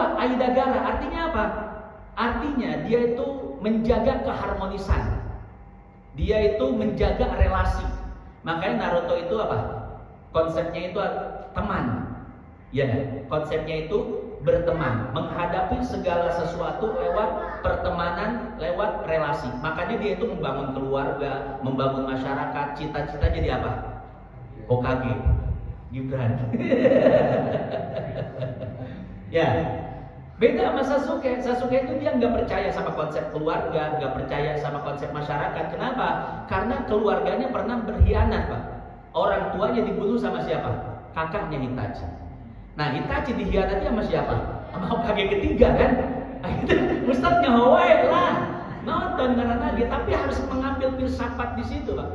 kedua, Aidagara artinya apa? Artinya dia itu menjaga keharmonisan. Dia itu menjaga relasi. Makanya Naruto itu apa? Konsepnya itu teman. Ya, konsepnya itu berteman, menghadapi segala sesuatu lewat pertemanan, lewat relasi. Makanya dia itu membangun keluarga, membangun masyarakat. Cita-cita jadi apa? Hokage, Gibran. Ya, beda sama Sasuke. Sasuke itu dia nggak percaya sama konsep keluarga, nggak percaya sama konsep masyarakat. Kenapa? Karena keluarganya pernah berkhianat, Pak. Orang tuanya dibunuh sama siapa? Kakaknya Itachi. Nah, Itachi dikhianati sama siapa? Sama Hokage ketiga kan? Ustadznya Hawaii lah. Nonton karena lagi, tapi harus mengambil filsafat di situ, Pak.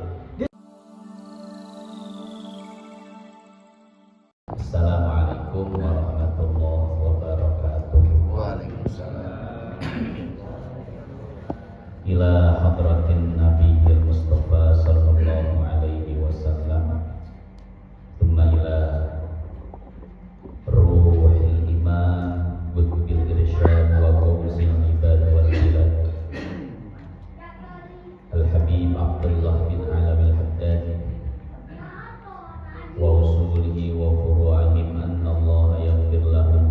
Assalamualaikum warahmatullahi wabarakatuh. Waalaikumsalam. Ila hadratin Nabiyil Mustafa sallallahu alaihi wasallam. Tsumma ila ruhil iman Qutbil irsyad wa qawzil ibad wal bilad Al-Habib Abdullah bin Alamil Haddadi wa usulihi wa furu'ihim anna Allah yaghfir lahum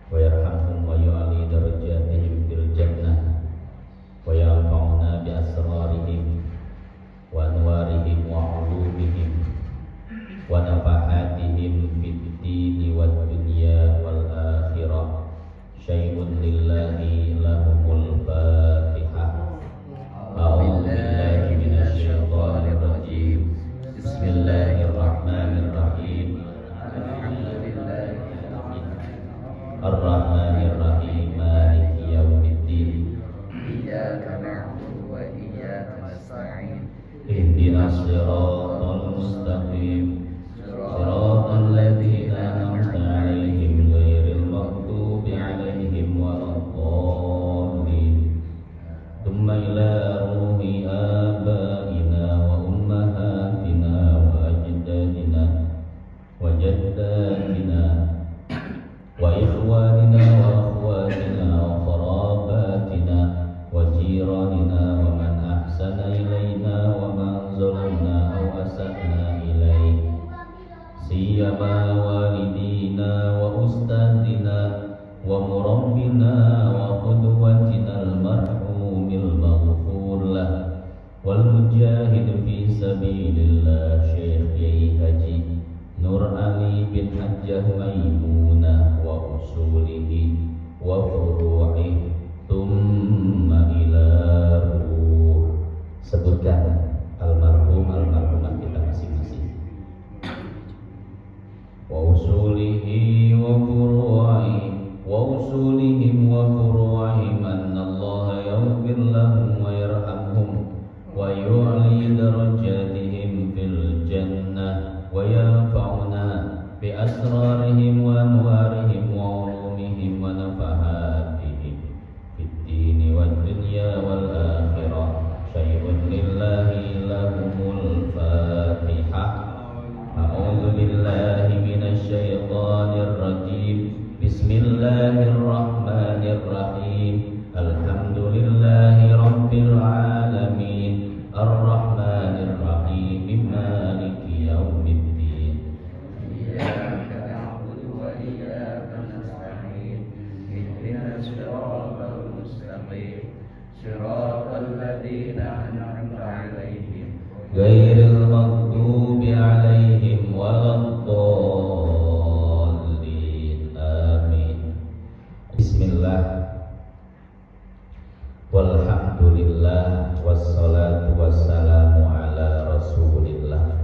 wa yarhamhum wa yu'ali darajatihim fil jannah wa yanfa'una bi asrarihim wa anwarihim wa ulumihim wa nafahatihim fid dini wad dunya wal akhirah. Syai'un lillahi lahumul fatihah. A'udzu billahi minasy syaithanir rajim. Bismillahirrahmanirrahim. Ar-Rahmanir-Rahim. Maliki yaumiddin. Iyyaka na'budu wa iyyaka nasta'in. Ihdinas siratal mustaqim. Siratal ladzina an'amta 'alaihim ghairil maghdubi 'alaihim waladdallin. Tsumma ila ruhi abaina wa ummahatina wa ajdadina wa jaddatina wa ikhwanina wa akhwatina wa qarabatina wa jiranina wa man ahsana ilaina wa man zalamna aw asa'na ilaih. Siyama walidina wa ustadina wa murabbina wa qudwatina al-marhumil maghfur lah wal mujahid fi sabilillah Syekh Kiai Haji Nur Ali bin Hajjah Maimunah wa usulihi wa furu'i thumma ila ruh. Sebutkan almarhumah kita masing-masing. Wa usulihi wa furu'i wa usulihim wa furu'ihim anna Allah yaghfir lahum wa yarhamhum wa yu'li darajatihim fil jannah wa yanfa'una bi asrarihim wa anwarihim wa ulumihim wa nafahatihim fid dini wad dunya wal akhirah. Syai'un lillahi lahumul fatihah. A'udzu billahi minasy syaithanir rajim. Bismillahirrahmanirrahim. Alhamdulillahi rabbil alamin. Ar-Rahmanir Rahim. Maliki yaumiddin. Iyyaka na'budu wa iyyaka nasta'in. Ihdinas siratal mustaqim. Siratal ladzina an'amta 'alaihim Ghairil maghdubi 'alaihim waladdallin. Amin. Bismillah. Walhamdulillah wassalatu wassalamu ala Rasulillah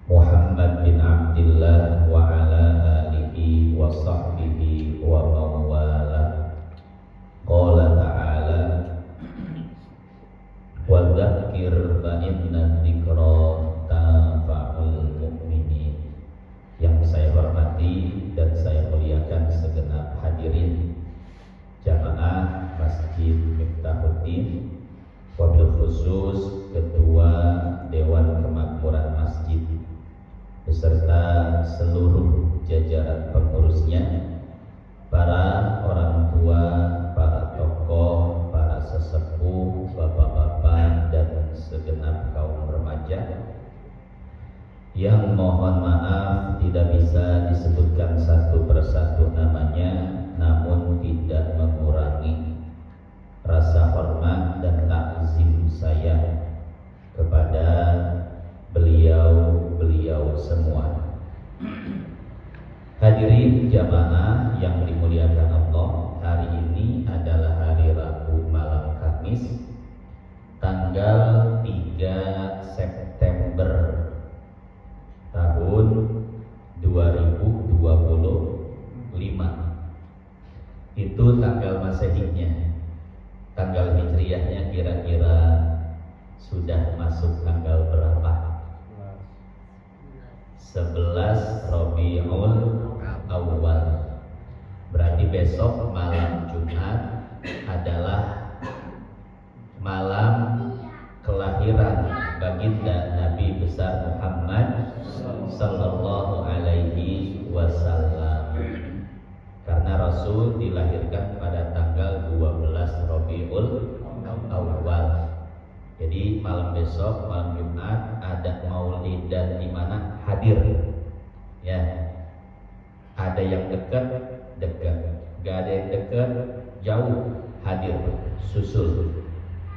Muhammad bin Abdillah wa ala alihi wa sahbihi wa mawala. Qala ta'ala wa dzakir fa inna dzikra tanfa'ul mu'minin. Yang saya hormati dan saya muliakan segenap hadirin jamaah Masjid Miftahuddin, wabil khusus Ketua Dewan Kemakmuran Masjid beserta seluruh jajaran pengurusnya, yang mohon maaf tidak bisa disebutkan satu persatu namanya, namun tidak mengurangi rasa hormat dan takzim saya kepada beliau-beliau semua. Hadirin jamaah yang dimuliakan Allah, hari ini adalah hari Rabu malam Kamis, tanggal 3 September tahun 2025. Itu tanggal Masehinya. Tanggal Hijriahnya kira-kira sudah masuk tanggal berapa? 11 Rabiul Awal. Berarti besok malam Jumat adalah malam kelahiran baginda Nabi besar Muhammad sallallahu alaihi wasallam. Karena Rasul dilahirkan pada tanggal 12 Rabiul Awal. Jadi malam besok, malam Jumat ada maulid, dan di mana hadir. Ya. Ada yang dekat, gak ada yang dekat, jauh, hadir, susul.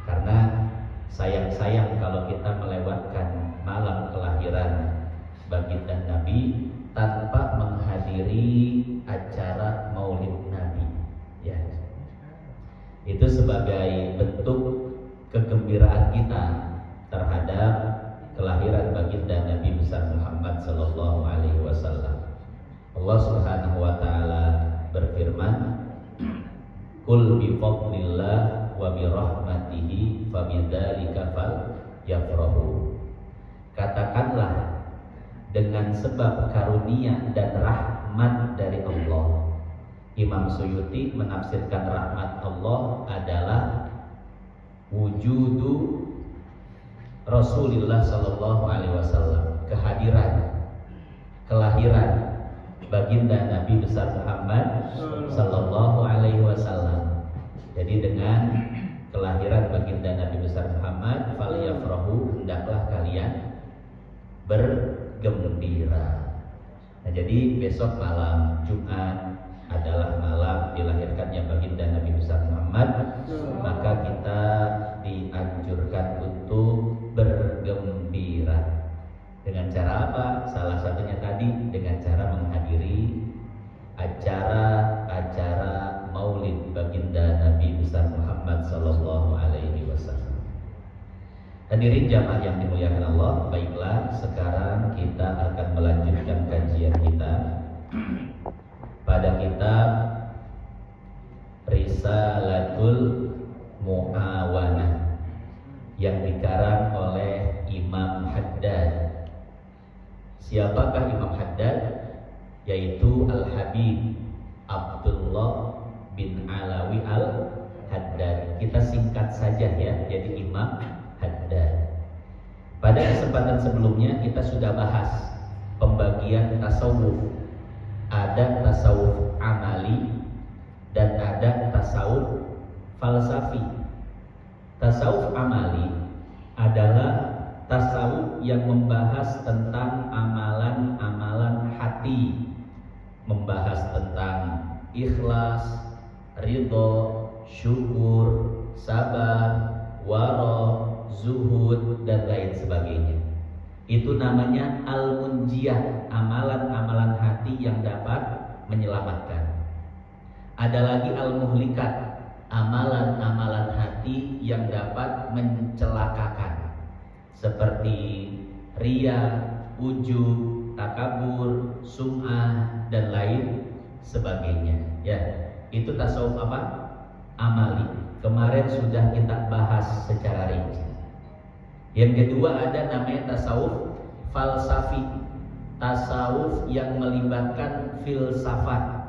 Karena sayang kalau kita melewatkan malam kelahiran baginda Nabi tanpa menghadiri acara maulid Nabi. Ya. Itu sebagai bentuk kegembiraan kita terhadap kelahiran baginda Nabi besar Muhammad sallallahu alaihi wasallam. Allah Subhanahu wa taala berfirman, "Qul bi fadlillah wa bi rahmatihi fabidzalika falyafrahu." Katakanlah, dengan sebab karunia dan rahmat dari Allah. Imam Suyuti menafsirkan rahmat Allah adalah wujudu Rasulullah sallallahu alaihi wasallam, kehadiran, kelahiran baginda Nabi besar Muhammad sallallahu alaihi wasallam. Jadi dengan kelahiran baginda Nabi besar Muhammad, falyafrahu, hendaklah kalian bergembira. Nah, jadi besok malam Jumat adalah malam dilahirkannya baginda Nabi besar Muhammad, maka kita dianjurkan untuk bergembira. Dengan cara apa? Salah satunya tadi dengan cara menghadiri acara-acara maulid baginda Nabi besar Muhammad sallallahu alaihi wasallam. Hadirin jamaah yang dimuliakan Allah, baiklah, sekarang kita akan melanjutkan kajian kita pada kitab Risalatul Muawanah yang dikarang oleh Imam Haddad. Siapakah Imam Haddad? Yaitu Al-Habib Abdullah bin Alawi Al-Haddad. Kita singkat saja ya, jadi Imam Haddad. Pada kesempatan sebelumnya kita sudah bahas pembagian tasawuf. Ada tasawuf amali dan ada tasawuf falsafi. Tasawuf amali adalah tasawuf yang membahas tentang amalan-amalan hati, membahas tentang ikhlas, ridho, syukur, sabar, wara, zuhud, dan lain sebagainya. Itu namanya al-munjiyah, amalan-amalan hati yang dapat menyelamatkan. Ada lagi al-muhlikat, amalan-amalan hati yang dapat mencelakakan, seperti riya, ujub, takabur, sum'ah, dan lain sebagainya. Ya, itu tasawuf apa? Amali. Kemarin sudah kita bahas secara rinci. Yang kedua ada namanya tasawuf falsafi, tasawuf yang melibatkan filsafat.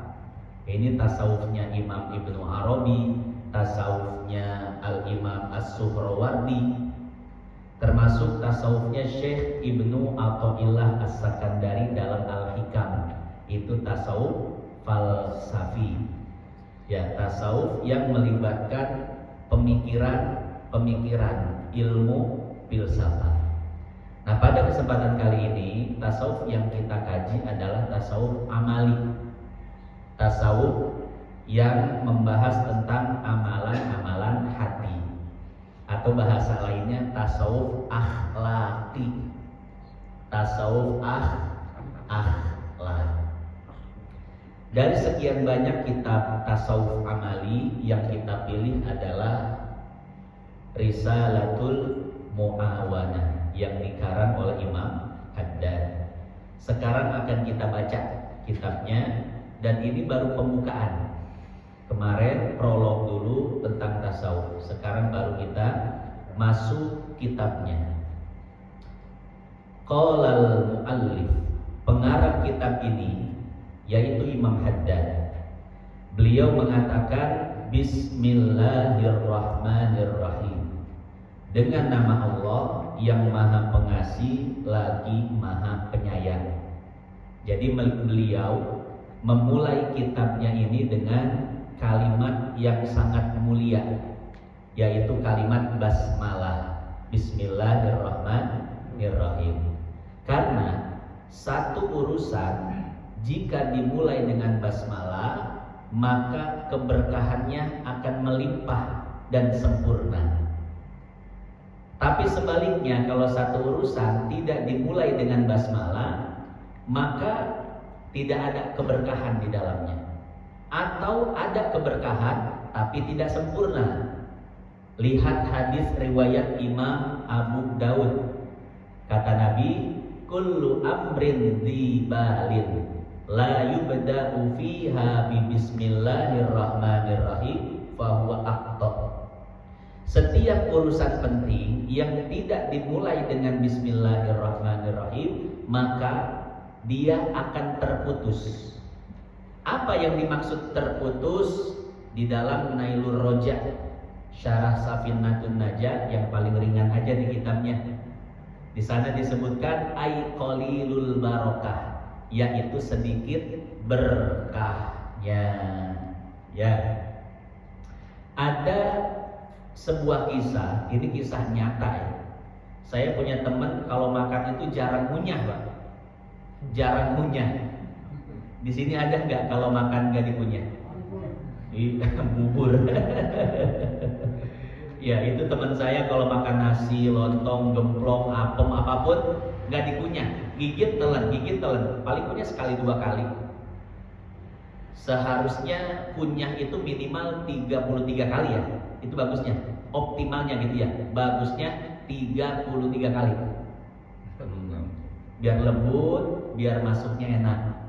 Ini tasawufnya Imam Ibnu Arabi, tasawufnya Al-Imam As-Suhrawardi, termasuk tasawufnya Syekh Ibnu Athaillah As-Sakandari dalam Al-Hikam. Itu tasawuf falsafi. Ya, tasawuf yang melibatkan pemikiran ilmu filsafat. Nah, pada kesempatan kali ini tasawuf yang kita kaji adalah tasawuf amali. Tasawuf yang membahas tentang amalan-amalan hati, atau bahasa lainnya tasawuf akhlaki. Tasawuf akhlak. Dari sekian banyak kitab tasawuf amali, yang kita pilih adalah Risalatul Mu'awanah yang dikarang oleh Imam Haddad. Sekarang akan kita baca kitabnya, dan ini baru pembukaan. Kemarin prolog dulu tentang tasawuf, sekarang baru kita masuk kitabnya. Qalal muallif, pengarang kitab ini yaitu Imam Haddad. Beliau mengatakan Bismillahirrahmanirrahim, dengan nama Allah yang Maha Pengasih lagi Maha Penyayang. Jadi beliau memulai kitabnya ini dengan kalimat yang sangat mulia, yaitu kalimat basmalah, Bismillahirrahmanirrahim. Karena satu urusan jika dimulai dengan basmalah, maka keberkahannya akan melimpah dan sempurna. Tapi sebaliknya, kalau satu urusan tidak dimulai dengan basmalah, maka tidak ada keberkahan di dalamnya. Atau ada keberkahan tapi tidak sempurna. Lihat hadis riwayat Imam Abu Daud. Kata Nabi, kullu amrin dzibalin la yubda'u fiha bi bismillahirrahmanirrahim fahuwa aqta. Setiap urusan penting yang tidak dimulai dengan bismillahirrahmanirrahim, maka dia akan terputus. Apa yang dimaksud terputus? Di dalam Nailur Roja, Syarah Safinatun Najah yang paling ringan aja di kitabnya, di sana disebutkan ay qalilul barokah, yaitu sedikit berkahnya. Ya, ada sebuah kisah, ini kisah nyata ya. Saya punya teman kalau makan itu jarang ngunyah, Pak. Jarang ngunyah. Di sini ada nggak kalau makan nggak dikunyah? Bubur. Ya, itu teman saya kalau makan nasi, lontong, gemplong, apem, apapun nggak dikunyah, gigit telan, paling kunyah sekali 2 kali. Seharusnya kunyah itu minimal 33 kali ya, itu bagusnya, optimalnya gitu ya, bagusnya 33 kali. Biar lembut, biar masuknya enak.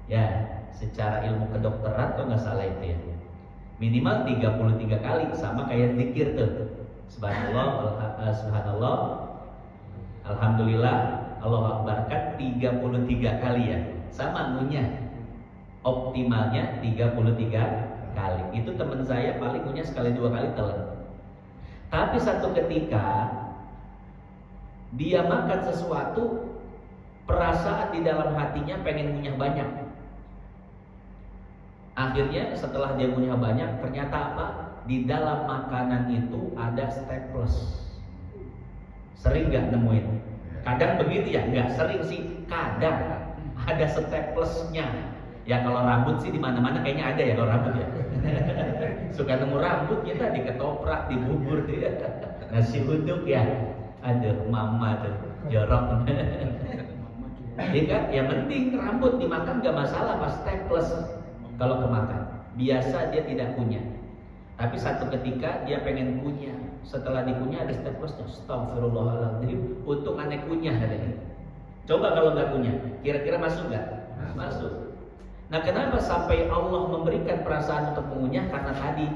Ya, secara ilmu kedokteran kok nggak salah itu ya. Minimal 33 kali, sama kayak zikir tuh. Subhanallah, subhanallah, alhamdulillah, Allahu Akbar, kan 33 kali ya. Sama ngunyah, optimalnya 33 kali. Itu teman saya paling ngunyah sekali 2 kali telan. Tapi satu ketika dia makan sesuatu, perasaan di dalam hatinya pengen ngunyah banyak. Akhirnya setelah dia ngunyah banyak, ternyata apa? Di dalam makanan itu ada staples. Sering gak nemuin? Kadang begitu ya? Enggak, sering sih. Kadang ada staplesnya. Ya kalau rambut sih di mana-mana kayaknya ada ya kalau rambut ya. Suka nemu rambut kita di ketoprak, di bubur, nasi uduk ya. Aduh, mama tuh jorok. Ya kan? Yang penting rambut dimakan gak masalah pas staples. Kalau kemakan, biasa dia tidak kunyah. Tapi satu ketika dia pengen kunyah. Setelah dikunyah ada staplesnya. Astagfirullahaladzim, untung aneh kunyah katanya. Coba kalau nggak kunyah, kira-kira masuk nggak? Masuk. Nah, kenapa sampai Allah memberikan perasaan untuk mengunyah? Karena tadi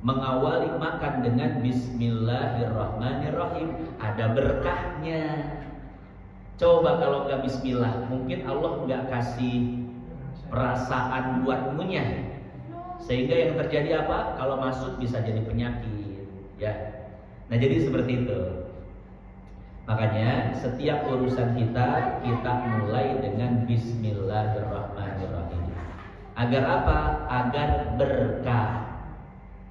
mengawali makan dengan Bismillahirrahmanirrahim, ada berkahnya. Coba kalau nggak Bismillah, mungkin Allah nggak kasih perasaan buat ngunyah, sehingga yang terjadi apa? Kalau masuk bisa jadi penyakit, ya. Nah, jadi seperti itu. Makanya setiap urusan kita mulai dengan Bismillahirrahmanirrahim. Agar apa? Agar berkah.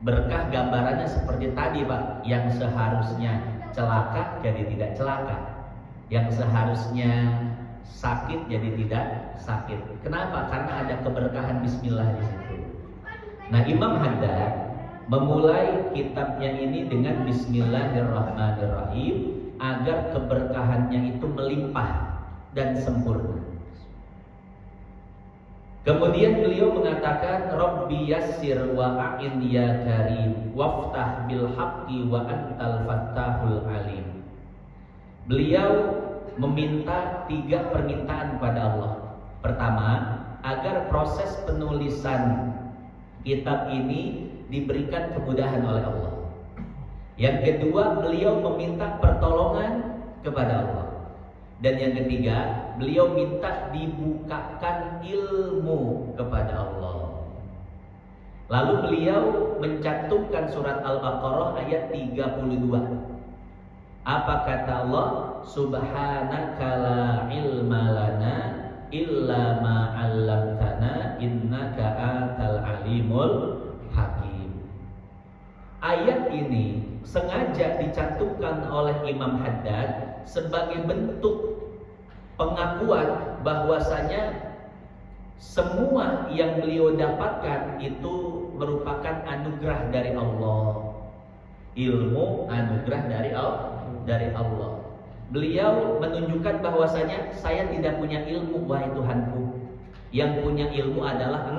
Berkah gambarannya seperti tadi, Pak, yang seharusnya celaka jadi tidak celaka. yang seharusnya sakit jadi tidak sakit. Kenapa? Karena ada keberkahan bismillah di situ. Nah, Imam Haddad memulai kitabnya ini dengan bismillahirrahmanirrahim agar keberkahannya itu melimpah dan sempurna. Kemudian beliau mengatakan, Rabbi yassir wa a'in ya karim waftah bil haqqi wa antal fattahul alim. Beliau meminta 3 permintaan kepada Allah. Pertama, agar proses penulisan kitab ini diberikan kemudahan oleh Allah. Yang kedua, beliau meminta pertolongan kepada Allah. Dan yang ketiga, beliau minta dibukakan ilmu kepada Allah. Lalu beliau mencantumkan surat Al-Baqarah ayat 32. Apa kata Allah? Subhanaka la ilma lana illa ma 'allamtana innaka antal alimul hakim. Ayat ini sengaja dicantumkan oleh Imam Haddad sebagai bentuk pengakuan bahwasanya semua yang beliau dapatkan itu merupakan anugerah dari Allah. Ilmu anugerah dari Allah. Beliau menunjukkan bahwasanya saya tidak punya ilmu, wahai Tuhanku. Yang punya ilmu adalah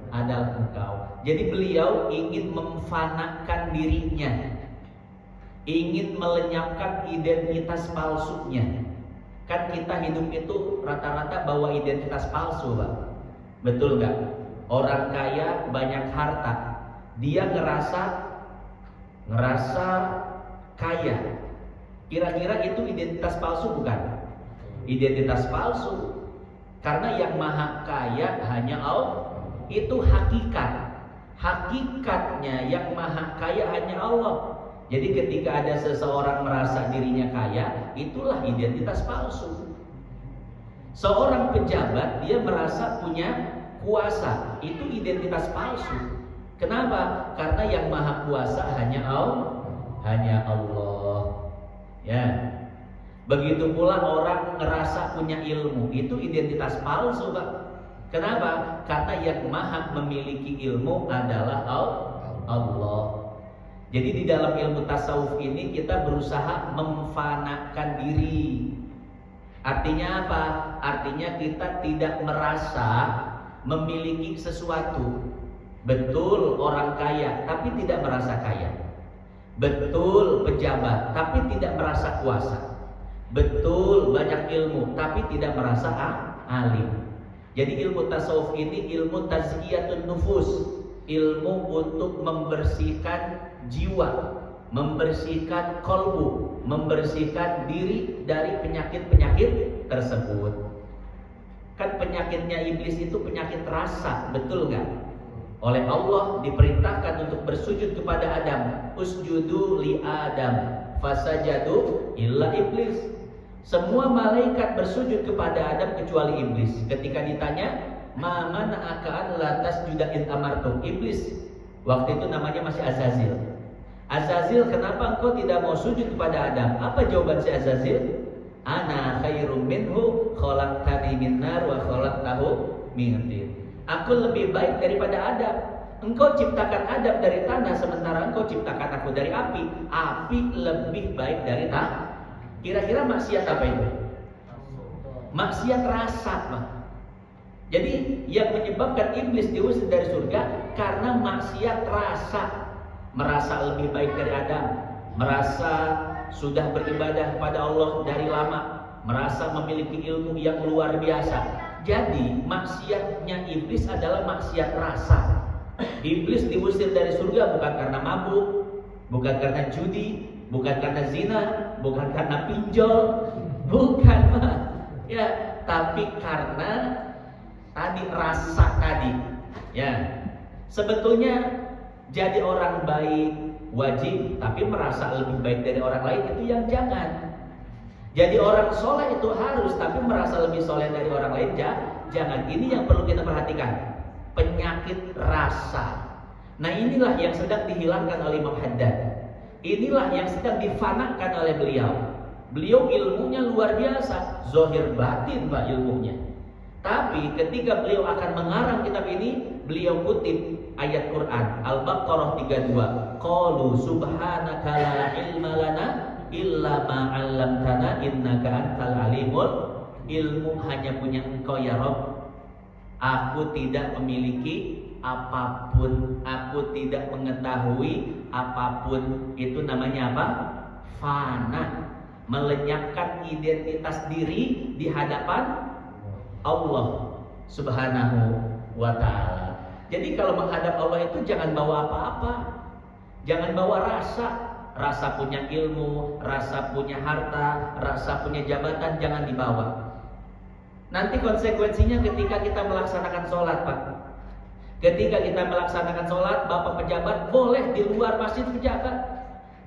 Engkau. Jadi beliau ingin memfanakan dirinya, ingin melenyapkan identitas palsunya. Kan kita hidup itu rata-rata bawa identitas palsu, Pak. Betul nggak? Orang kaya banyak harta, dia ngerasa kaya. Kira-kira itu identitas palsu bukan? Identitas palsu. Karena yang maha kaya hanya Allah. Itu hakikat. Hakikatnya yang maha kaya hanya Allah. Jadi ketika ada seseorang merasa dirinya kaya, itulah identitas palsu. Seorang pejabat dia merasa punya kuasa, itu identitas palsu. Kenapa? Karena yang maha kuasa hanya Allah. Ya. Begitu pula orang ngerasa punya ilmu, itu identitas palsu, Pak. Kenapa? Karena yang maha memiliki ilmu adalah Allah. Jadi di dalam ilmu tasawuf ini kita berusaha memfanakan diri. Artinya apa? Artinya kita tidak merasa memiliki sesuatu. Betul orang kaya, tapi tidak merasa kaya. Betul pejabat, tapi tidak merasa kuasa. Betul banyak ilmu, tapi tidak merasa alim. Jadi ilmu tasawuf ini ilmu tazkiyatun nufus, ilmu untuk membersihkan jiwa, membersihkan kolbu, membersihkan diri dari penyakit-penyakit tersebut. Kan penyakitnya iblis itu penyakit rasa, betul nggak? Oleh Allah diperintahkan untuk bersujud kepada Adam, usjudu li Adam, fasajadu illa iblis. Semua malaikat bersujud kepada Adam kecuali iblis. Ketika ditanya, "Ma mana'aka an la tasjuda in amartu?" Iblis waktu itu namanya masih Azazil. Azazil, kenapa engkau tidak mau sujud kepada Adam? Apa jawaban si Azazil? Ana khairum minhu, khalaqtani min nar wa khalaqtahu min tin. Aku lebih baik daripada Adam. Engkau ciptakan Adam dari tanah, sementara engkau ciptakan aku dari api. Api lebih baik dari tanah. Kira-kira maksiat apa itu? Maksiat rasa, Pak. Jadi yang menyebabkan iblis diusir dari surga karena maksiat rasa. Merasa lebih baik dari Adam, merasa sudah beribadah kepada Allah dari lama, merasa memiliki ilmu yang luar biasa. Jadi maksiatnya iblis adalah maksiat rasa. Iblis diusir dari surga bukan karena mabuk, bukan karena judi, bukan karena zina, bukan karena pinjol, bukan, Pak. Ya, tapi karena tadi rasa tadi. Ya. Sebetulnya jadi orang baik wajib, tapi merasa lebih baik dari orang lain itu yang jangan. Jadi orang soleh itu harus, tapi merasa lebih soleh dari orang lain jangan. Ini yang perlu kita perhatikan. Penyakit rasa. Nah, inilah yang sedang dihilangkan oleh Imam Haddad. Inilah yang sedang difanakan oleh beliau. Beliau ilmunya luar biasa, zahir batin Pak ilmunya. Tapi ketika beliau akan mengarang kitab ini, beliau kutip ayat Quran Al-Baqarah 32. Qalu subhanaka la ilma lana illa ma 'allamtana innaka antal alimul. Ilmu hanya punya Engkau ya Rabb. Aku tidak memiliki apapun, aku tidak mengetahui apapun. Itu namanya apa? Fana. Melenyapkan identitas diri di hadapan Allah Subhanahu wa ta'ala. Jadi kalau menghadap Allah itu jangan bawa apa-apa. Jangan bawa rasa punya ilmu, rasa punya harta, rasa punya jabatan, jangan dibawa. Nanti konsekuensinya ketika kita melaksanakan sholat Pak. Ketika kita melaksanakan sholat, Bapak pejabat boleh di luar masjid kerjakan.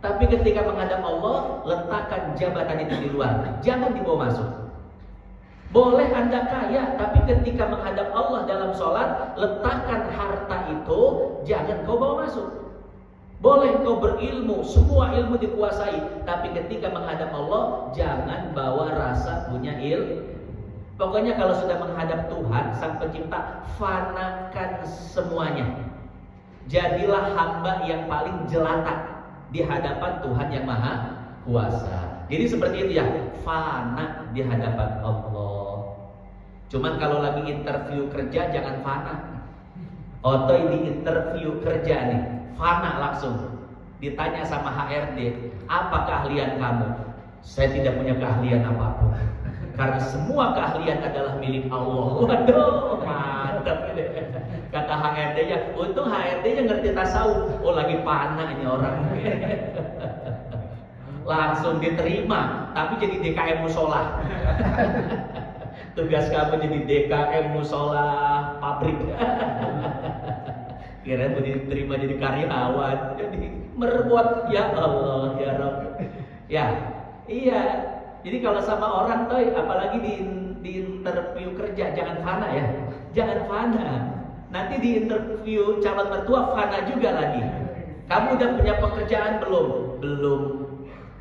Tapi ketika menghadap Allah, letakkan jabatan itu di luar, jangan dibawa masuk. Boleh Anda kaya, tapi ketika menghadap Allah dalam sholat, letakkan harta itu, jangan kau bawa masuk. Boleh kau berilmu, semua ilmu dikuasai, tapi ketika menghadap Allah, jangan bawa rasa punya ilmu. Pokoknya kalau sudah menghadap Tuhan, Sang Pencipta, fanakan semuanya. Jadilah hamba yang paling jelata di hadapan Tuhan yang Maha Kuasa. Jadi seperti itu ya, fana di hadapan Allah. Cuman kalau lagi interview kerja jangan fana. Atau di interview kerja nih, fana langsung. Ditanya sama HRD, apa keahlian kamu? Saya tidak punya keahlian apapun. Karena semua keahlian adalah milik Allah. Waduh, mantap ini. Kata HRD-nya, untung HRD-nya ngerti tasawuf. Oh lagi panah ini orang. Langsung diterima, tapi jadi DKM musola. Tugas kamu jadi DKM musola pabrik. Kira mau diterima jadi karyawan, jadi merebut. Ya Allah, ya Rabb. Ya, iya. Jadi kalau sama orang toy, apalagi di interview kerja, jangan fana ya. Jangan fana. Nanti di interview calon mertua fana juga lagi. Kamu udah punya pekerjaan belum? Belum.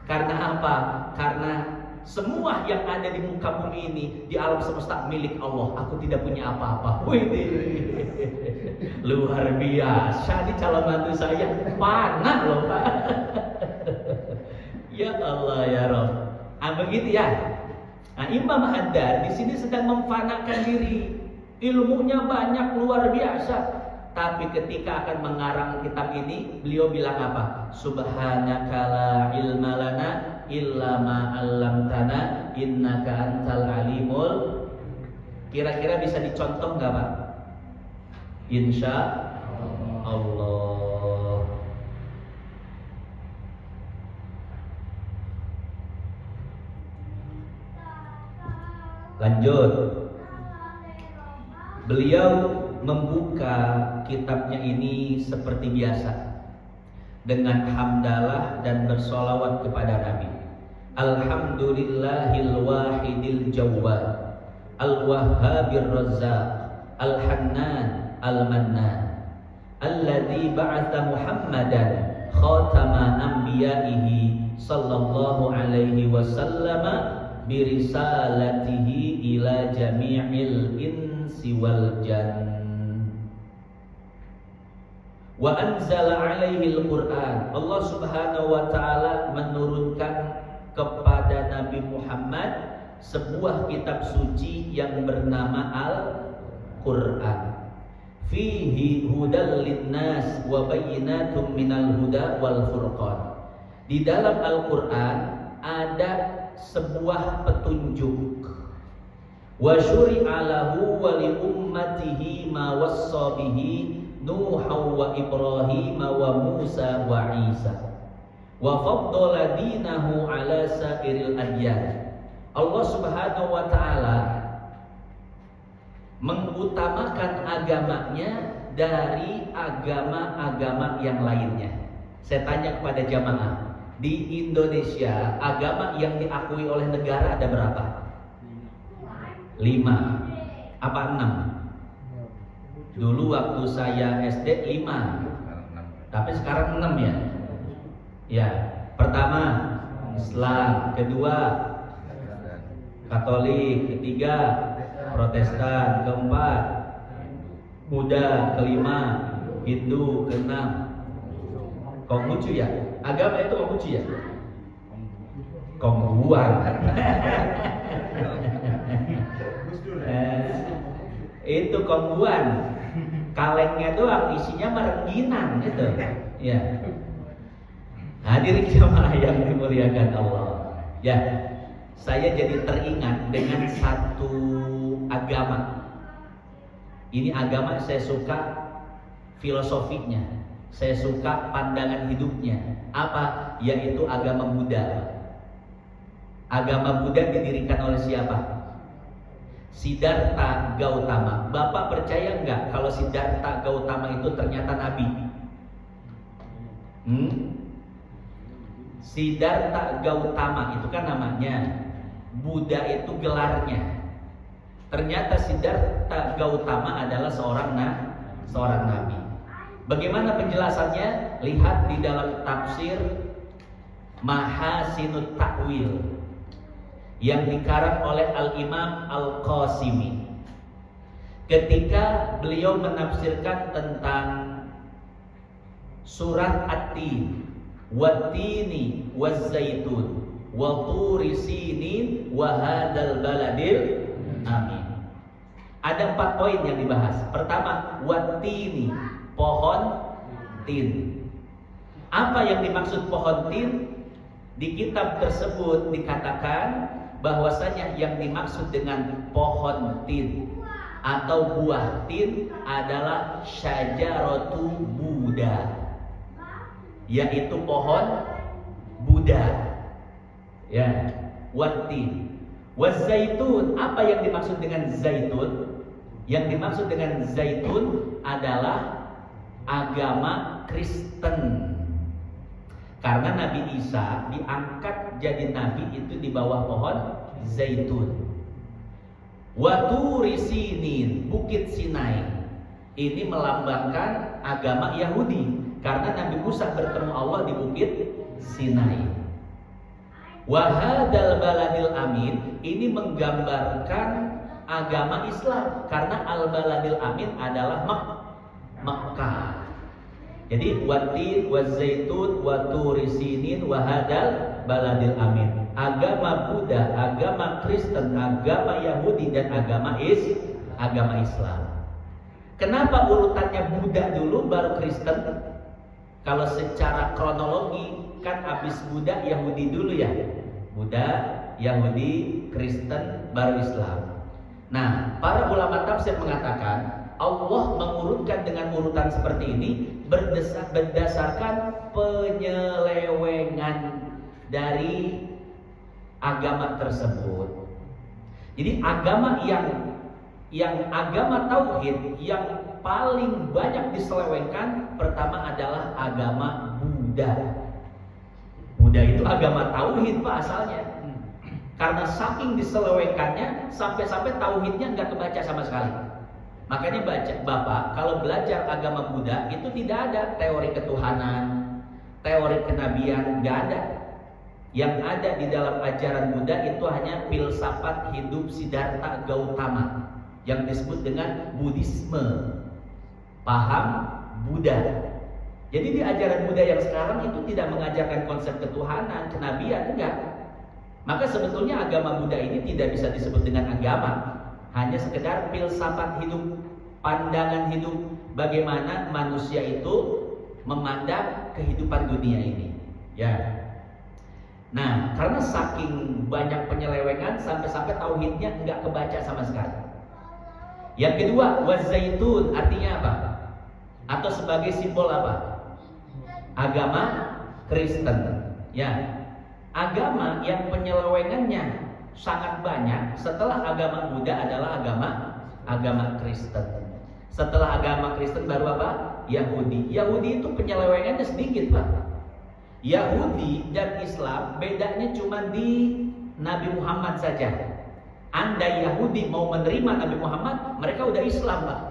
Karena apa? Karena semua yang ada di muka bumi ini, di alam semesta milik Allah. Aku tidak punya apa-apa. Wih, luar biasa di calon mantu saya. Fana loh Pak. Ya Allah ya Rabb. Nah begitu ya. Nah Imam Haddad di sini sedang memfanakan diri. Ilmunya banyak luar biasa. Tapi ketika akan mengarang kitab ini, beliau bilang apa? Subhanaka la ilma lana illa ma 'allamtana innaka antal alimul. Kira-kira bisa dicontoh nggak Pak? Insya Allah. Lanjut. Beliau membuka kitabnya ini seperti biasa dengan hamdalah dan bersolawat kepada Nabi. Alhamdulillahil wahidil jawwad al-wahhabir razzaq al-hannan al-mannan alladzi ba'atha Muhammadan khatama anbiya'ihi sallallahu alaihi wasallam birisalatihi ila jami'il insi wal jan. Wa anzala alaihi al-Quran. Allah Subhanahu wa taala menurunkan kepada Nabi Muhammad sebuah kitab suci yang bernama Al-Quran. Fihi hudal linnas wa bayyinatum minal huda wal furqan. Di dalam Al-Quran ada sebuah petunjuk. Wa syuri'a lahu wa li ummatihi ma wassa bihi Nuh wa Ibrahim wa Musa wa Isa wa faddala dinahu ala sairil adyan. Allah Subhanahu wa taala mengutamakan agamanya dari agama-agama yang lainnya. Saya tanya kepada jamaah, di Indonesia agama yang diakui oleh negara ada berapa? 5. Apa 6? Dulu waktu saya SD 5, tapi sekarang 6 ya. Ya, pertama Islam. Kedua, Katolik. Ketiga, Protestan. Keempat, Buddha. Kelima, Hindu. Keenam, Konghucu ya. Agama itu Konghucu ya. Konghuan. Itu Konghuan. Kalengnya doang, isinya merengginan itu. Ya. Hadirin jamaah yang dimuliakan Allah. Ya, saya jadi teringat dengan satu agama. Ini agama saya suka filosofinya, saya suka pandangan hidupnya. Apa? Yaitu agama Buddha. Agama Buddha didirikan oleh siapa? Siddhartha Gautama. Bapak percaya nggak kalau Siddhartha Gautama itu ternyata nabi? Siddhartha Gautama itu kan namanya, Buddha itu gelarnya. Ternyata Siddhartha Gautama adalah seorang nabi. Bagaimana penjelasannya? Lihat di dalam tafsir Mahasinut Ta'wil yang dikarang oleh Al-Imam Al-Qasimi. Ketika beliau menafsirkan tentang surat At-Tin, Wat-Tini Waz-Zaitun wa Turi Sinin wa hadzal baladil amin. Ada 4 poin yang dibahas. Pertama, Wat-Tini, pohon tin. Apa yang dimaksud pohon tin? Di kitab tersebut dikatakan bahwasanya yang dimaksud dengan pohon tin atau buah tin adalah syajaratu Buddha, yaitu pohon Buddha. Ya, Wat-Tin. Waz-Zaitun, apa yang dimaksud dengan zaitun? Yang dimaksud dengan zaitun adalah agama Kristen. Karena Nabi Isa diangkat jadi nabi itu di bawah pohon zaitun. Wa Turi Sinin, Bukit Sinai. Ini melambangkan agama Yahudi karena Nabi Musa bertemu Allah di Bukit Sinai. Wa hadzal baladil amin, ini menggambarkan agama Islam karena al-baladil amin adalah Makkah. Jadi Wat-Tin, Waz-Zaitun, wa Turi Sinin, wa hadzal baladil amin. Agama Buddha, agama Kristen, agama Yahudi dan agama Islam. Kenapa urutannya Buddha dulu baru Kristen? Kalau secara kronologi kan habis Buddha Yahudi dulu ya. Buddha, Yahudi, Kristen, baru Islam. Nah, para ulama tafsir mengatakan Allah mengurutkan dengan urutan seperti ini berdasarkan penyelewengan dari agama tersebut. Jadi agama yang agama tauhid yang paling banyak diselewengkan pertama adalah agama Buddha. Buddha itu agama tauhid Pak asalnya. Karena saking diselewengkannya sampai-sampai tauhidnya nggak kebaca sama sekali. Makanya Bapak kalau belajar agama Buddha itu tidak ada teori ketuhanan, teori kenabian, nggak ada. Yang ada di dalam ajaran Buddha itu hanya filsafat hidup Siddhartha Gautama yang disebut dengan Buddhisme, paham Buddha. Jadi di ajaran Buddha yang sekarang itu tidak mengajarkan konsep ketuhanan, kenabian, enggak. Maka sebetulnya agama Buddha ini tidak bisa disebut dengan agama, hanya sekedar filsafat hidup, pandangan hidup, bagaimana manusia itu memandang kehidupan dunia ini. Ya. Nah, karena saking banyak penyelewengan sampai-sampai tauhidnya enggak kebaca sama sekali. Yang kedua, Waz-Zaitun artinya apa? Atau sebagai simbol apa? Agama Kristen. Ya. Agama yang penyelewengannya sangat banyak setelah agama Buddha adalah agama Kristen. Setelah agama Kristen baru apa? Yahudi. Yahudi itu penyelewengannya sedikit, Pak. Yahudi dan Islam bedanya cuma di Nabi Muhammad saja. Andai Yahudi mau menerima Nabi Muhammad, mereka udah Islam, Pak.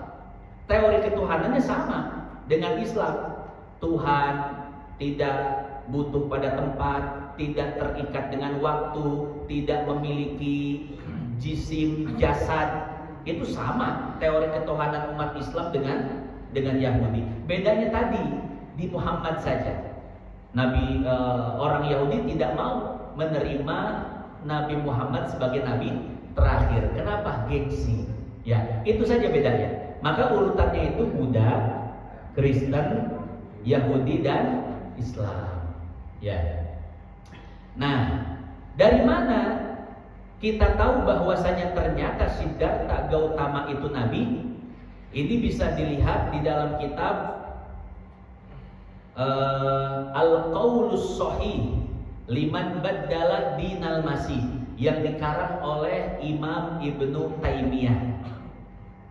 Teori ketuhanannya sama dengan Islam. Tuhan, tidak butuh pada tempat, tidak terikat dengan waktu, tidak memiliki jisim, jasad. Itu sama teori ketuhanan umat Islam dengan Yahudi. Bedanya tadi di Muhammad saja. Orang Yahudi tidak mau menerima Nabi Muhammad sebagai nabi terakhir. Kenapa? Gengsi. Ya, itu saja bedanya. Maka urutannya itu Buddha, Kristen, Yahudi dan Islam. Ya. Nah, dari mana kita tahu bahwasanya ternyata Siddhartha Gautama itu nabi? Ini bisa dilihat di dalam kitab Al-Qaulus Shahih Liman Baddala Dinal Masih yang dikarang oleh Imam Ibnu Taimiyah.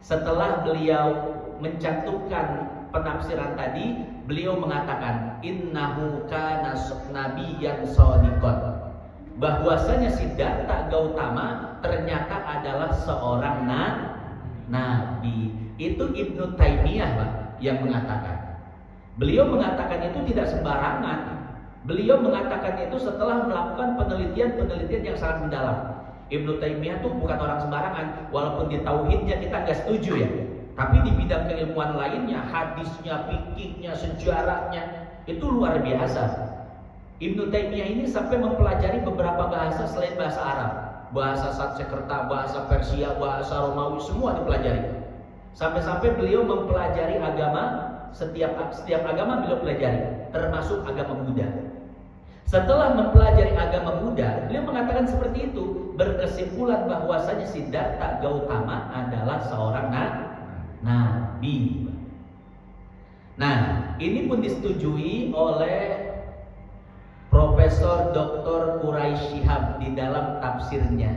Setelah beliau mencantumkan penafsiran tadi, beliau mengatakan innahu kana nabiyyan shadiqan, bahwasanya Siddhartha Gautama ternyata adalah seorang nabi. Itu Ibnu Taimiyah, Pak, yang mengatakan. Beliau mengatakan itu tidak sembarangan. Beliau mengatakan itu setelah melakukan penelitian yang sangat mendalam. Ibnu Taimiyah itu bukan orang sembarangan. Walaupun di tauhidnya kita nggak setuju ya, tapi di bidang keilmuan lainnya, hadisnya, fikihnya, sejarahnya itu luar biasa. Ibnu Taimiyah ini sampai mempelajari beberapa bahasa selain bahasa Arab. Bahasa Sanskerta, bahasa Persia, bahasa Romawi, semua dipelajari. Sampai-sampai beliau mempelajari agama, setiap agama beliau pelajari, termasuk agama Buddha. Setelah mempelajari agama Buddha, beliau mengatakan seperti itu, berkesimpulan bahwasanya Siddhartha Gautama adalah seorang nabi. Nah, ini pun disetujui oleh Profesor Dr. Quraisy Shihab di dalam tafsirnya,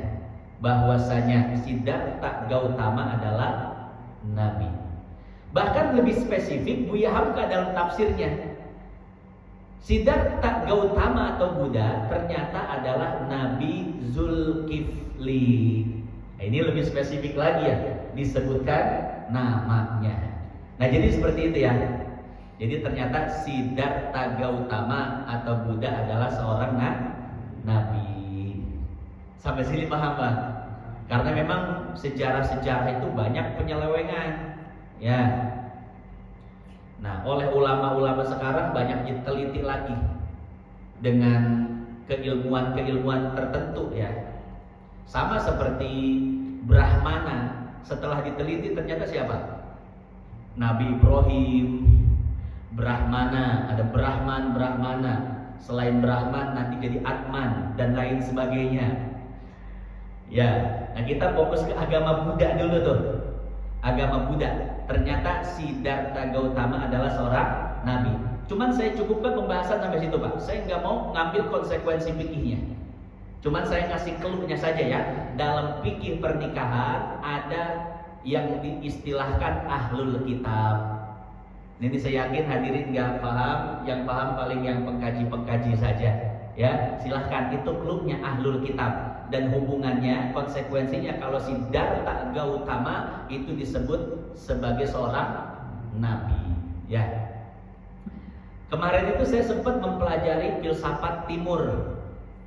bahwasanya Siddhartha Gautama adalah nabi. Bahkan lebih spesifik Buya Hamka dalam tafsirnya, Siddhartha Gautama atau Buddha ternyata adalah Nabi Zulkifli. Nah, ini lebih spesifik lagi ya, disebutkan namanya. Nah, jadi seperti itu ya. Jadi ternyata Siddhartha Gautama atau Buddha adalah seorang nabi. Sampai sini paham, Pak? Karena memang sejarah-sejarah itu banyak penyelewengan. Ya. Nah, oleh ulama-ulama sekarang banyak diteliti lagi dengan keilmuan-keilmuan tertentu ya. Sama seperti Brahmana, setelah diteliti ternyata siapa? Nabi Ibrahim. Brahmana, ada Brahmana. Selain Brahman nanti jadi Atman dan lain sebagainya. Ya, nah kita fokus ke agama Buddha dulu tuh. Agama Buddha. Ternyata Siddhartha Gautama adalah seorang nabi. Cuman saya cukupkan pembahasan sampai situ, Pak. Saya nggak mau ngambil konsekuensi fikihnya. Cuman saya ngasih clue-nya saja ya. Dalam fikih pernikahan ada yang diistilahkan ahlul kitab. Ini saya yakin hadirin nggak paham. Yang paham paling yang pengkaji-pengkaji saja. Ya, silahkan, itu clue-nya ahlul kitab. Dan hubungannya, konsekuensinya kalau Siddhartha Gautama itu disebut sebagai seorang nabi. Ya. Kemarin itu saya sempat mempelajari filsafat timur.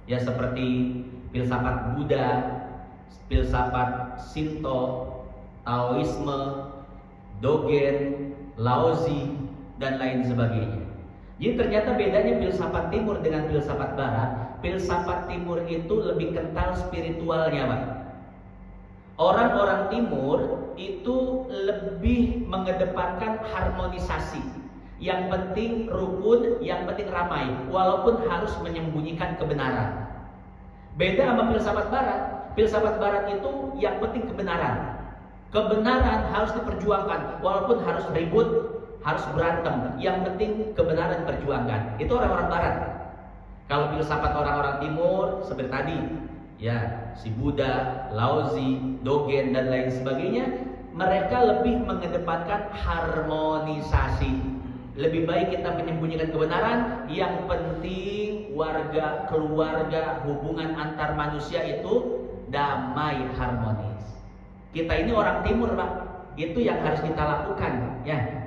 Ya, seperti filsafat Buddha, filsafat Shinto, Taoisme, Dogen, Laozi, dan lain sebagainya. Jadi ternyata bedanya filsafat timur dengan filsafat barat. Filsafat timur itu lebih kental spiritualnya, Pak. Orang-orang timur itu lebih mengedepankan harmonisasi. Yang penting rukun, yang penting ramai, walaupun harus menyembunyikan kebenaran. Beda sama filsafat barat. Filsafat barat itu yang penting kebenaran. Kebenaran harus diperjuangkan, walaupun harus ribut, harus berantem. Yang penting kebenaran diperjuangkan. Itu orang-orang barat. Kalau filsafat orang-orang timur seperti tadi, ya, si Buddha, Laozi, Dogen dan lain sebagainya, mereka lebih mengedepankan harmonisasi. Lebih baik kita menyembunyikan kebenaran, yang penting warga, keluarga, hubungan antar manusia itu damai, harmonis. Kita ini orang timur, Pak. Itu yang harus kita lakukan, ya.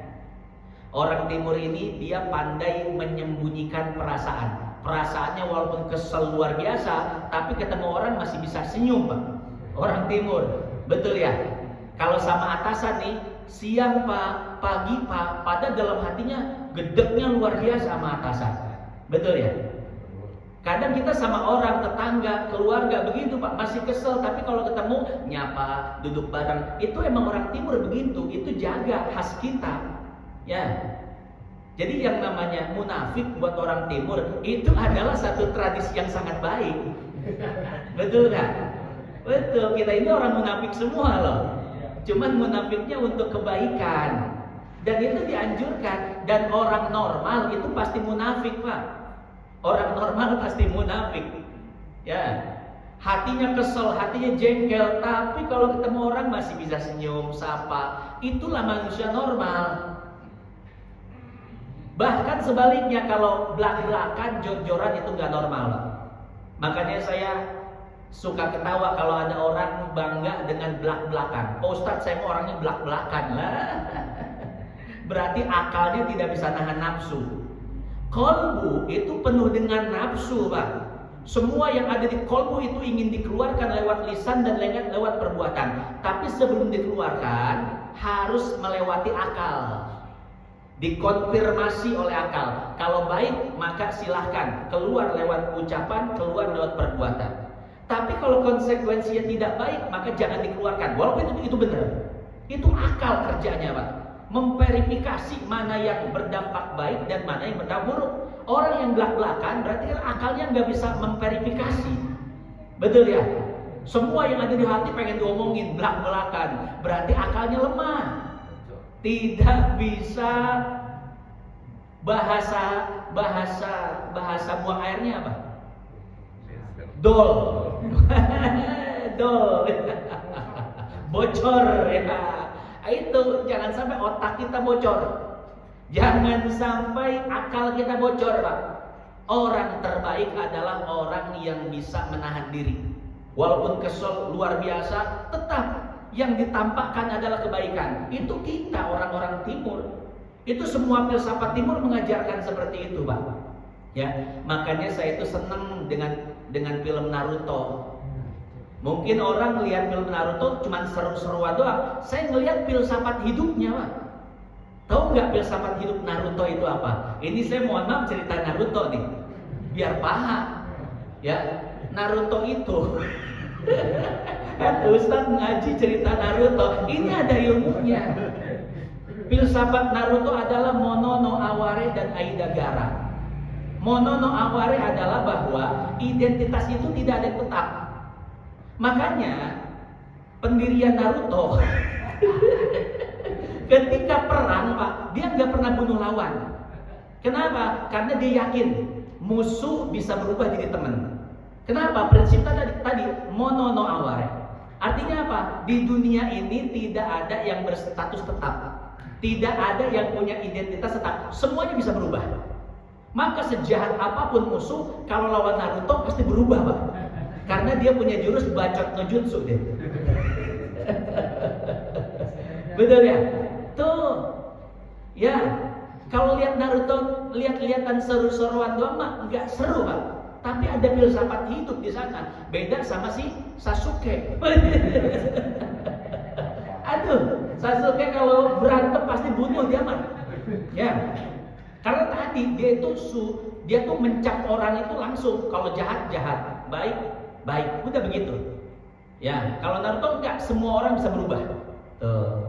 Orang timur ini dia pandai menyembunyikan perasaan. Perasaannya walaupun kesel luar biasa, tapi ketemu orang masih bisa senyum, Pak. Orang timur, betul ya? Kalau sama atasan nih, siang Pak, pagi Pak, pada dalam hatinya gedeknya luar biasa sama atasan. Betul ya? Kadang kita sama orang, tetangga, keluarga begitu Pak, masih kesel, tapi kalau ketemu nyapa, duduk bareng. Itu emang orang timur begitu, itu jaga khas kita. Ya. Jadi yang namanya munafik buat orang timur itu adalah satu tradisi yang sangat baik. Betul kan? Betul, kita ini orang munafik semua loh. Cuman munafiknya untuk kebaikan. Dan itu dianjurkan. Dan orang normal itu pasti munafik, Pak. Orang normal pasti munafik. Ya. Hatinya kesel, hatinya jengkel, tapi kalau ketemu orang masih bisa senyum, sapa. Itulah manusia normal. Bahkan sebaliknya, kalau belak-belakan, jor-joran itu nggak normal. Makanya saya suka ketawa kalau ada orang bangga dengan belak-belakan. Pak Ustadz, saya mau orangnya belak-belakan lah. Berarti akalnya tidak bisa nahan nafsu. Kolbu itu penuh dengan nafsu, Pak. Semua yang ada di kolbu itu ingin dikeluarkan lewat lisan dan lewat perbuatan. Tapi sebelum dikeluarkan harus melewati akal. Dikonfirmasi oleh akal. Kalau baik maka silahkan keluar lewat ucapan, keluar lewat perbuatan. Tapi kalau konsekuensinya tidak baik maka jangan dikeluarkan. Walaupun itu benar. Itu akal kerjanya, Pak. Memverifikasi mana yang berdampak baik dan mana yang berdampak buruk. Orang yang belak-belakan berarti kan akalnya nggak bisa memverifikasi. Betul ya? Semua yang ada di hati pengen diomongin belak-belakan. Berarti akalnya lemah. Tidak bisa bahasa buang airnya apa? Dol. Dol. Bocor ya. Itu jangan sampai otak kita bocor. Jangan sampai akal kita bocor, Pak. Orang terbaik adalah orang yang bisa menahan diri. Walaupun kesel luar biasa, tetap yang ditampakkan adalah kebaikan. Itu kita orang-orang timur. Itu semua filsafat timur mengajarkan seperti itu, Pak. Ya, makanya saya itu senang dengan film Naruto. Mungkin orang lihat film Naruto cuma seru-seruan doang. Saya ngelihat filsafat hidupnya, Pak. Tahu nggak filsafat hidup Naruto itu apa? Ini saya mohon maaf cerita Naruto nih, biar paham. Ya, Naruto itu Ustadz ngaji cerita Naruto, ini ada ilmunya. Filsafat Naruto adalah Mono no Aware dan Aidagara. Mono no Aware adalah bahwa identitas itu tidak ada yang tetap. Makanya pendirian Naruto ketika perang, Pak, dia nggak pernah bunuh lawan. Kenapa? Karena dia yakin musuh bisa berubah jadi teman. Kenapa? Prinsipnya tadi Mono no Aware. Artinya apa? Di dunia ini tidak ada yang berstatus tetap. Tidak ada yang punya identitas tetap. Semuanya bisa berubah. Maka sejahat apapun musuh, kalau lawan Naruto pasti berubah, Pak. Karena dia punya jurus bacot no jutsu deh. Betul ya? Tuh. Ya. Kalau lihat Naruto, lihat-lihatan seru-seruan doang mah enggak seru, Pak. Tapi ada filsafat hidup di sana. Beda sama si Sasuke. Aduh, Sasuke kalau berantem pasti bunuh dia mah. Ya. Karena tadi dia tuh mencap orang itu langsung. Kalau jahat, baik. Udah begitu. Ya, kalau Naruto enggak, semua orang bisa berubah. Tuh.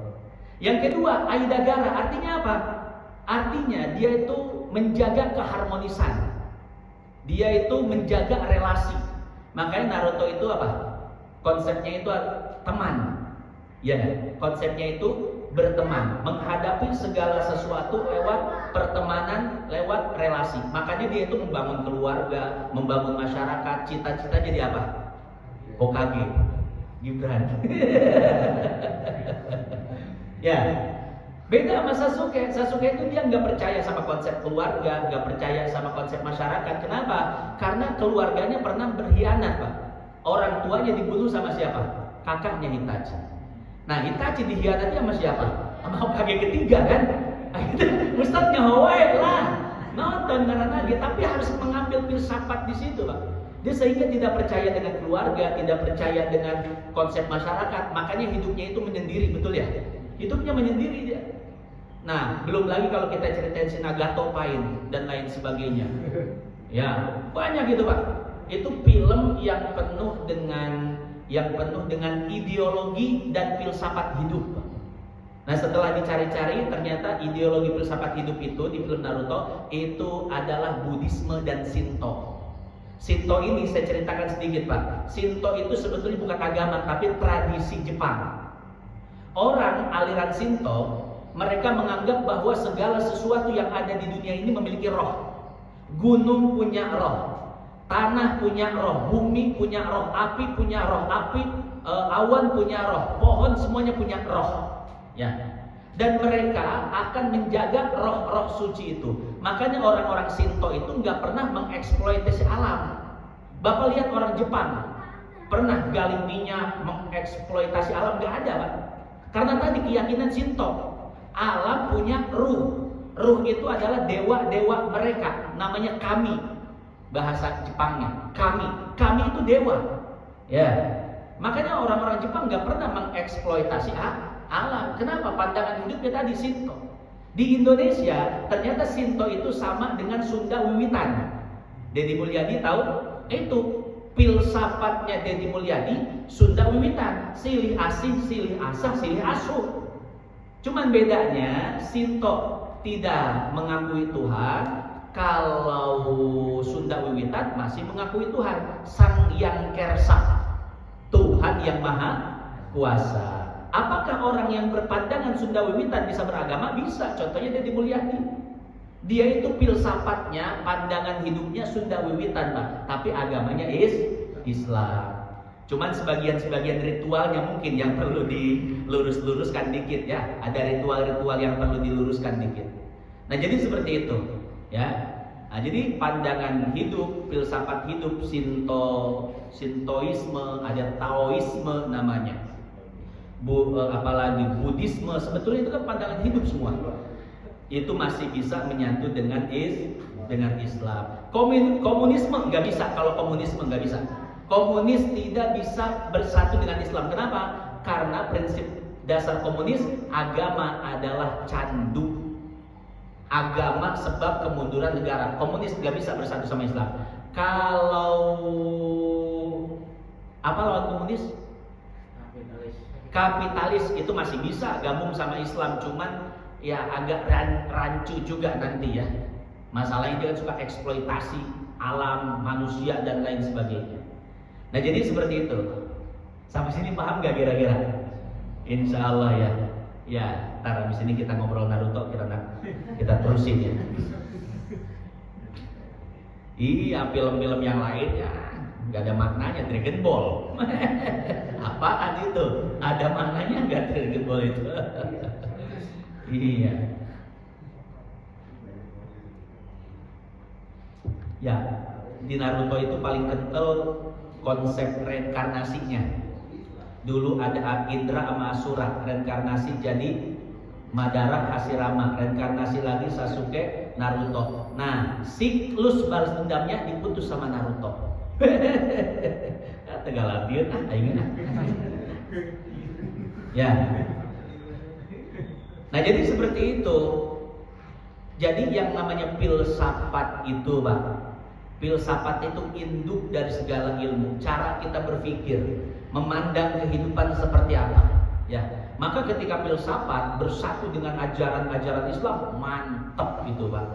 Yang kedua, Aidagara, artinya apa? Artinya dia itu menjaga keharmonisan. Dia itu menjaga relasi. Makanya Naruto itu apa? Konsepnya itu teman. Ya, konsepnya itu berteman, menghadapi segala sesuatu lewat pertemanan, lewat relasi. Makanya dia itu membangun keluarga, membangun masyarakat, cita-cita jadi apa? Hokage, Gibran. Ya, beda sama Sasuke. Sasuke itu dia nggak percaya sama konsep keluarga, nggak percaya sama konsep masyarakat. Kenapa? Karena keluarganya pernah berkhianat, Pak. Orang tuanya dibunuh sama siapa? Kakaknya Itachi. Nah, Itachi dikhianati sama siapa? Sama Hokage ketiga kan? Ustadznya Hawaii lah, nonton karena dia, tapi harus mengambil filsafat di situ, Pak. Dia sehingga tidak percaya dengan keluarga, tidak percaya dengan konsep masyarakat, makanya hidupnya itu menyendiri, betul ya? Hidupnya menyendiri dia. Nah, belum lagi kalau kita ceritain si Nagato Pain dan lain sebagainya. Ya, banyak gitu, Pak. Itu film yang penuh dengan ideologi dan filsafat hidup. Nah, setelah dicari-cari ternyata ideologi filsafat hidup itu di film Naruto itu adalah Buddhisme dan Shinto. Shinto ini saya ceritakan sedikit, Pak. Shinto itu sebetulnya bukan agama tapi tradisi Jepang. Orang aliran Shinto, mereka menganggap bahwa segala sesuatu yang ada di dunia ini memiliki roh. Gunung punya roh, tanah punya roh, bumi punya roh, api punya roh, awan punya roh, pohon semuanya punya roh. Ya. Dan mereka akan menjaga roh-roh suci itu. Makanya orang-orang Shinto itu nggak pernah mengeksploitasi alam. Bapak lihat orang Jepang pernah gali minyak, mengeksploitasi alam, nggak ada, Pak. Karena tadi keyakinan Shinto, alam punya ruh. Ruh itu adalah dewa-dewa mereka, namanya kami. Bahasa Jepangnya, kami itu dewa. Ya. Makanya orang-orang Jepang nggak pernah mengeksploitasi alam. Kenapa? Pandangan hidupnya tadi Shinto. Di Indonesia ternyata Shinto itu sama dengan Sunda Wiwitan. Deddy Mulyadi tahu? Itu filsafatnya Deddy Mulyadi, Sunda Wiwitan, silih asih, silih asah, silih asuh. Cuman bedanya Shinto tidak mengakui Tuhan, kalau Sunda Wiwitan masih mengakui Tuhan, Sang Yang Kersa, Tuhan yang Maha Kuasa. Apakah orang yang berpandangan Sunda Wiwitan bisa beragama? Bisa. Contohnya Deddy Mulyadi. Dia itu filsafatnya, pandangan hidupnya Sunda Wiwitan, Pak. Tapi agamanya Islam. Cuman sebagian-sebagian ritualnya mungkin yang perlu dilurus-luruskan dikit ya. Ada ritual-ritual yang perlu diluruskan dikit. Nah, jadi seperti itu, ya. Nah, jadi pandangan hidup, filsafat hidup, Shintoisme, ada Taoisme namanya. Apalagi Buddhisme, sebetulnya itu kan pandangan hidup semua. Itu masih bisa menyatu dengan Islam. Komunisme nggak bisa. Kalau komunisme nggak bisa. Komunis tidak bisa bersatu dengan Islam. Kenapa? Karena prinsip dasar komunis, agama adalah candu. Agama sebab kemunduran negara. Komunis nggak bisa bersatu sama Islam. Kalau apa lawan komunis? Kapitalis itu masih bisa gabung sama Islam, cuman ya agak rancu juga nanti ya. Masalahnya dia kan suka eksploitasi alam, manusia dan lain sebagainya. Nah, jadi seperti itu. Sampai sini paham gak kira-kira? Insya Allah ya. Ya, ntar habis ini kita ngobrol Naruto, kita terusin ya. Iya, film-film yang lain ya nggak ada maknanya. Dragon Ball. Apaan itu? Ada maknanya nggak Dragon Ball itu? Iya. Ya, di Naruto itu paling kental konsep reinkarnasinya. Dulu ada Indra sama Asura, reinkarnasi jadi Madara Hashirama, reinkarnasi lagi Sasuke Naruto. Nah, siklus balas dendamnya diputus sama Naruto. Tegalapian aing. Ya. Nah, jadi seperti itu. Jadi yang namanya filsafat itu, Pak. Filsafat itu induk dari segala ilmu, cara kita berpikir, memandang kehidupan seperti apa. Ya, maka ketika filsafat bersatu dengan ajaran-ajaran Islam, mantap itu, Pak.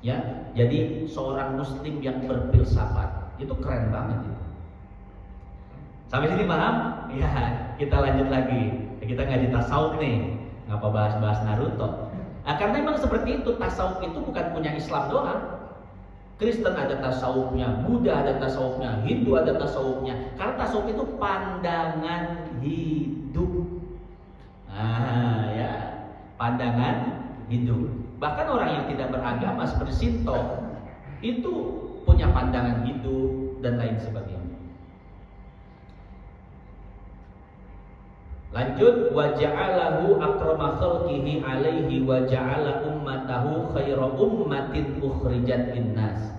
Ya, jadi seorang Muslim yang berfilsafat itu keren banget itu. Sampai sini paham? Ya, kita lanjut lagi. Kita ngaji tasawuf nih, ngapa bahas-bahas Naruto? Nah, karena memang seperti itu, tasawuf itu bukan punya Islam doang. Kristen ada tasawufnya, Buddha ada tasawufnya, Hindu ada tasawufnya. Karena tasawuf itu pandangan hidup. Nah, ya, pandangan hidup. Bahkan orang yang tidak beragama seperti Shinto itu punya pandangan hidup dan lain sebagainya. Lanjut, wa ja'alahu akrama khalqihi alaihi wa ja'ala ummatahu khaira ummatin ukhrijat linnas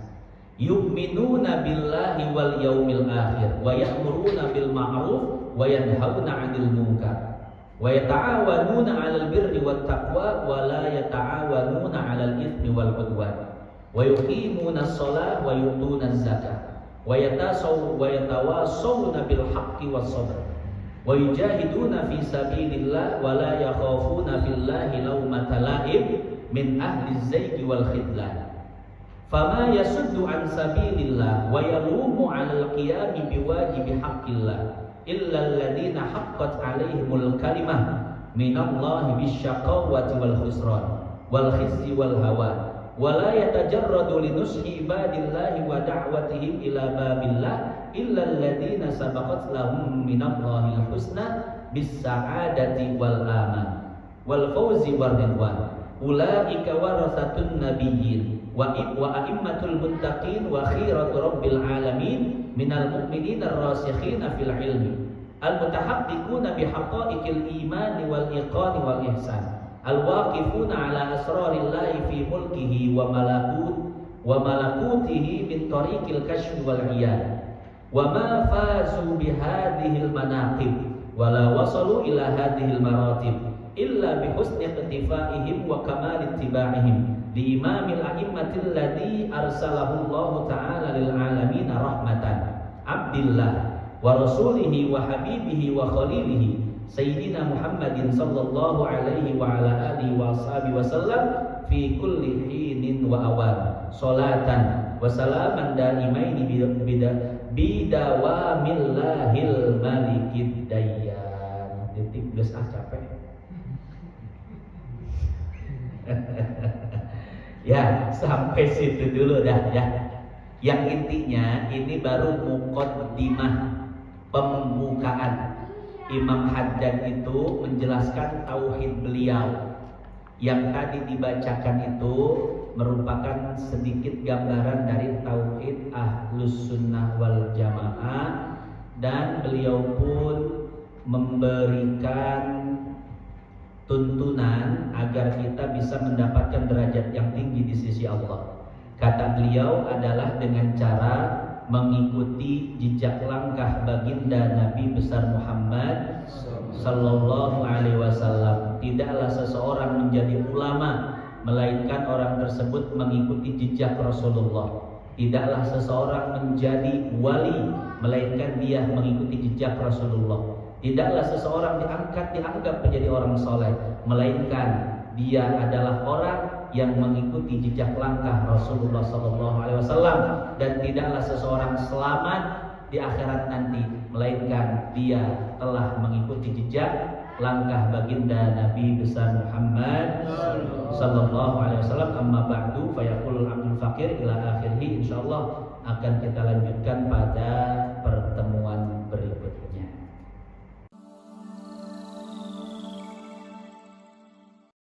yu'minuna billahi wal yaumil akhir wa ya'muruna bil ma'ruf wa yanhauna 'anil munkar wa yata'awanuna 'alal birri wat taqwa wa la yata'awanuna 'alal itsmi wal 'udwan wa yuqimuna as-shalah wa yu'tuna az-zakah wa yatawasawna bil haqqi was sabr wa yujahiduna fi sabilillah wa la yakhafuna fillahi lawmata la'im min ahli az-zaygi wal khidlan fama yasuddu an sabilillah wa yalumu 'alal qiyami biwajibi haqqillah illa alladhina haqqat 'alaihimul kalimah minallahi bisyaqawati wal khusran wal khizyi wal hawan wala yatajarradu linushi ibadillahi wa da'watihim ila babillah illa alladhina sabaqat lahum minallahi al-husna bis-sa'adati wal aman wal fawzi war ridwan ulaika warasatun nabiyyin wa a'immatul muttaqin wa khiratu rabbil alamin minal mu'minina ar-rasikhina fil ilmi al-mutahaqqiquna bihaqa'iqil imani wal iqani wal ihsan al-waqifuna ala asrarillahi fi mulkihi wa malakutihi min tariqil kashfi wal iyan wa ma fazu bihadhil manaqib wa la wasalu ila hadhil maratib illa bi husni iqtifaihim wa kamal ittiba'ihim li imamil a'immatil ladzi arsalahu Allah ta'ala lil alamin rahmatan abdillah wa rasulihi wa habibihi wa khalilihi Sayyidina Muhammadin sallallahu alaihi wa ala alihi wa ashabihi wasallam fi kulli hinin wa awan salatan wa salaman daimaini bidawamillahil malikid dayyan. Titik plus capek. Ya, sampai situ dulu dah ya. Yang intinya ini baru muqaddimah, pembukaan. Imam Haddad itu menjelaskan tauhid beliau. Yang tadi dibacakan itu merupakan sedikit gambaran dari tauhid Ahlus Sunnah wal Jamaah, dan beliau pun memberikan tuntunan agar kita bisa mendapatkan derajat yang tinggi di sisi Allah. Kata beliau adalah dengan cara mengikuti jejak langkah baginda Nabi besar Muhammad sallallahu alaihi wasallam. Tidaklah seseorang menjadi ulama melainkan orang tersebut mengikuti jejak Rasulullah. Tidaklah seseorang menjadi wali melainkan dia mengikuti jejak Rasulullah. Tidaklah seseorang dianggap menjadi orang soleh melainkan dia adalah orang yang mengikuti jejak langkah Rasulullah SAW. Dan tidaklah seseorang selamat di akhirat nanti melainkan dia telah mengikuti jejak langkah baginda Nabi besar Muhammad sallallahu alaihi wasallam. Amma ba'du, fayaqul Abdul Fakir ila akhirih. Insyaallah akan kita lanjutkan pada